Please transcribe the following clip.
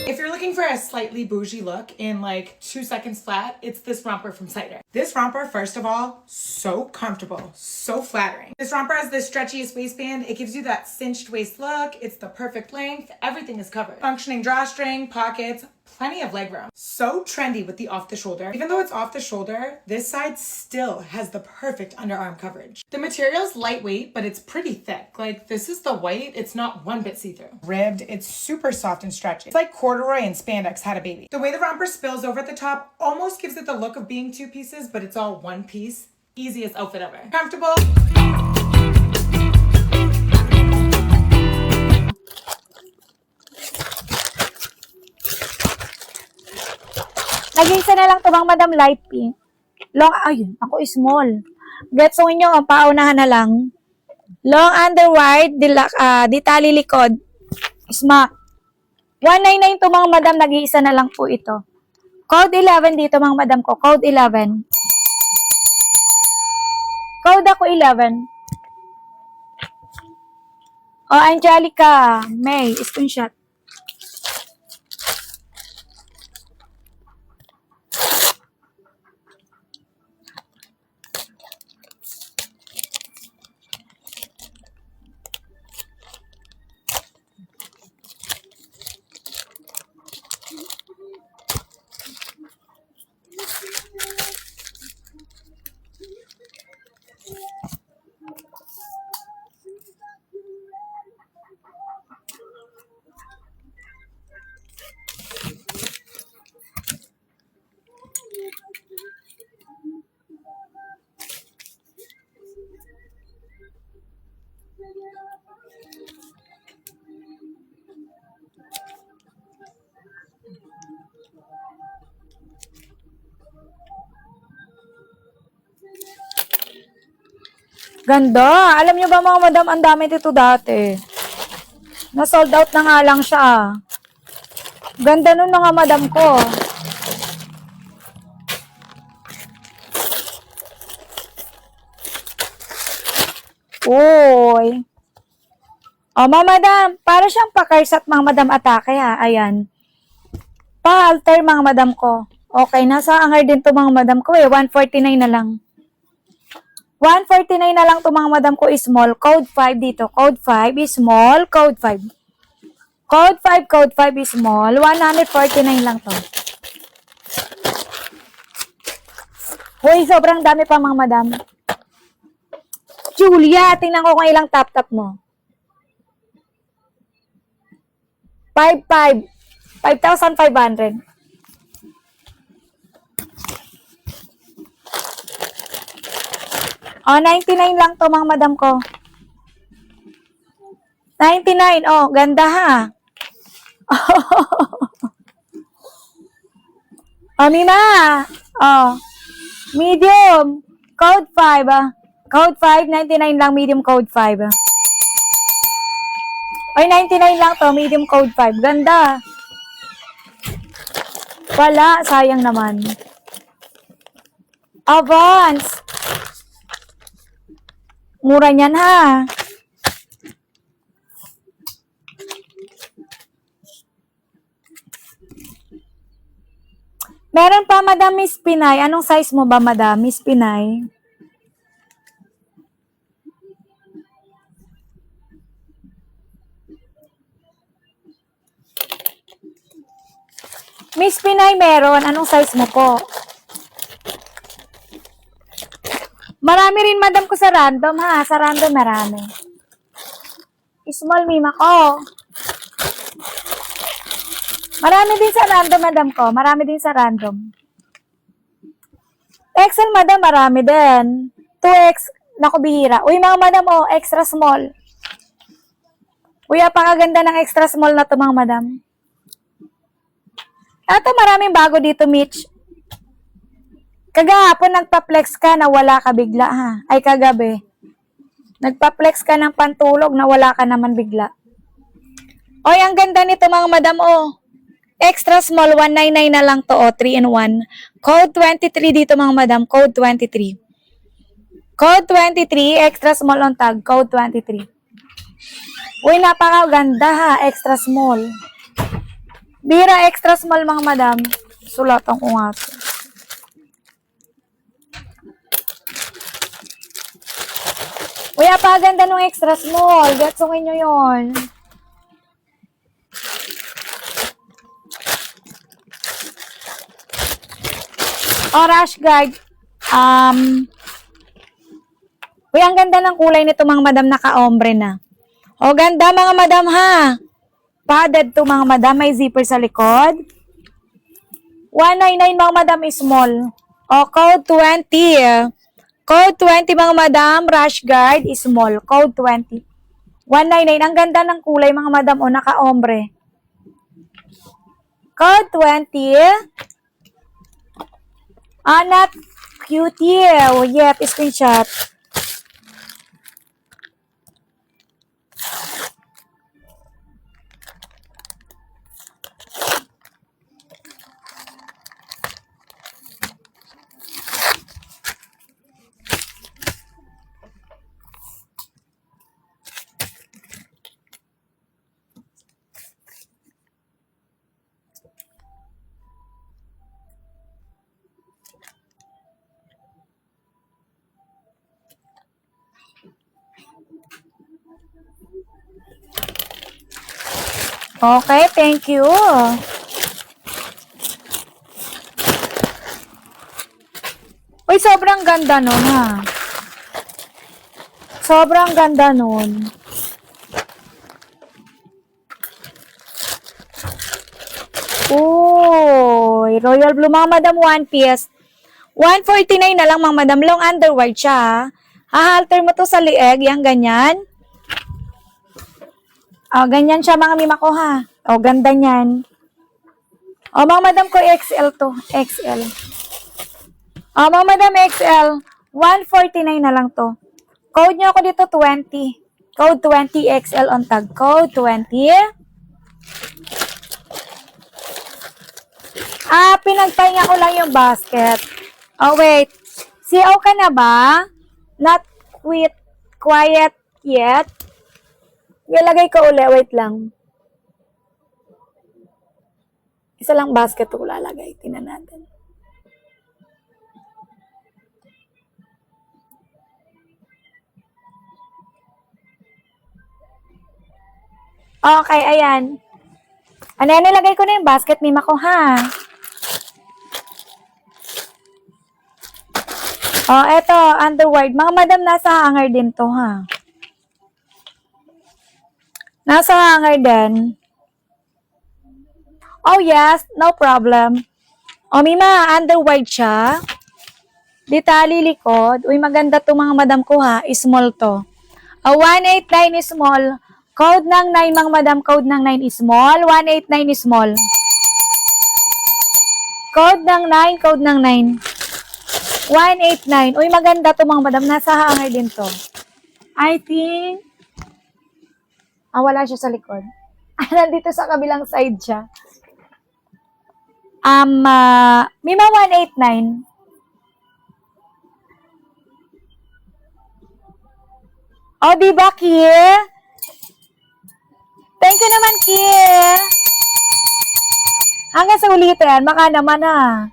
If you're looking for a slightly bougie look in like 2 seconds flat, it's this romper from Cider. This romper, first of all, so comfortable, so flattering. This romper has the stretchiest waistband. It gives you that cinched waist look. It's the perfect length. Everything is covered. Functioning drawstring, pockets, plenty of legroom. So trendy with the off the shoulder. Even though it's off the shoulder, this side still has the perfect underarm coverage. The material's lightweight, but it's pretty thick. Like, this is the white, it's not one bit see-through. Ribbed, it's super soft and stretchy. It's like corduroy and spandex had a baby. The way the romper spills over at the top almost gives it the look of being 2 pieces, but it's all 1 piece. Easiest outfit ever. Comfortable. Naging isa na lang to bang Madam Light Pink. Long, ayun, ako small. Gets nyo, paunahan na lang. Long under wide, di tali likod. Smack. 199 to mga Madam, nag-iisa na lang po ito. Code 11 dito mga Madam ko. Code 11. Code ako 11. Oh, Angelica. May, screenshot. Ganda. Alam nyo ba mga Madam, ang dami dito dati. Na-sold out na nga lang siya. Ganda nun mga Madam ko. Uy. O mga Madam, para siyang pa-Karsat mga Madam Atake ha. Ayan. Pa-alter mga Madam ko. Okay, nasa angar din to mga Madam ko eh. 149 na lang. 149 na lang to mga Madam ko is small. Code 5 dito. Code 5 is small. Code 5. Code 5 is small. 149 lang to. Hoy, sobrang dami pa mga Madam. Julia, tingnan ko kung ilang tap-tap mo. 5,500. Oh, 99 lang to mga Madam ko. 99. Oh, ganda ha. Oh, Mima. Oh. Medium. Code 5 ah. Code 5, 99 lang. Medium code 5 ah. Ay, 99 lang to. Medium code 5. Ganda. Wala. Sayang naman. Avance. Mura niyan ha. Meron pa Madam Miss Pinay. Anong size mo ba Madam Miss Pinay? Miss Pinay meron. Anong size mo po? Marami rin Madam ko sa random ha. Sa random marami. Small Mima ko. Marami din sa random Madam ko. Marami din sa random. XL Madam marami din. 2X. Naku bihira. Uy mga Madam oh. Extra small. Uy apakaganda ng extra small na to mga Madam. Ito maraming bago dito Mitch. Kagahapon nagpa-flex ka na wala ka bigla ha. Ay kagabi. Nagpa-flex ka ng pantulog na wala ka naman bigla. Oy, ang ganda nito mga Madam oh. Extra small 199 na lang to oh, 3-in-1. Code 23 dito mga Madam, code 23. Code 23, extra small on tag, code 23. Uy, napakaganda ha, extra small. Bira extra small mga madam. Sulatan ko nga to. Uy, apaganda nung extra small. Getsungin nyo yun. O, rash guard. Uy, ang ganda ng kulay nito mga madam, naka-ombre na. O, ganda mga madam ha. Padded to mga madam, may zipper sa likod. 199 mga madam is small. O, code 20. Code 20 mga madam, rash guard is small. Code 20. 199. Ang ganda ng kulay mga madam, o naka-ombre. Code 20. Not cutie. Oh, yep, screenshot. Okay, thank you. Uy, sobrang ganda nun, ha? Sobrang ganda nun. Uy, Royal Blue, mga madam, 1 piece. 149 na lang, mga madam. Long underwear siya, ha? Hahalter mo to sa lieg, yung ganyan. O, ganyan siya, mga mima ko, ha? O, ganda niyan. O, mga madam ko, XL to. XL. O, mga madam, XL. 149 na lang to. Code nyo ako dito, 20. Code 20, XL on tag. Code 20. Pinagpahinga ko lang yung basket. Oh, wait. CO ka na ba? Not quiet yet? Ilagay ko uli. Wait lang. Isa lang basket ko lalagay. Tingnan natin. Okay, ayan. Ano yan, nilagay ko na yung basket, mima ko, ha? Oh, eto, underwear. Mga madam, nasa hanger din to, ha? Nasa hanger din. Oh, yes, no problem. Oh, mima, underwear siya. Ditali likod. Uy, maganda to mga madam ko, ha? Small to. 189 is small. Code ng 9, mga madam. Code ng 9 is small. 189 is small. Code ng 9. Code ng 9. 189. Uy, maganda to mga madam. Nasa hanger din to. I think... wala siya sa likod. Nandito sa kabilang side siya. Mima 189. Oh, diba, Kia? Thank you naman, Kia. Hanggang sa ulitin, baka naman, ha.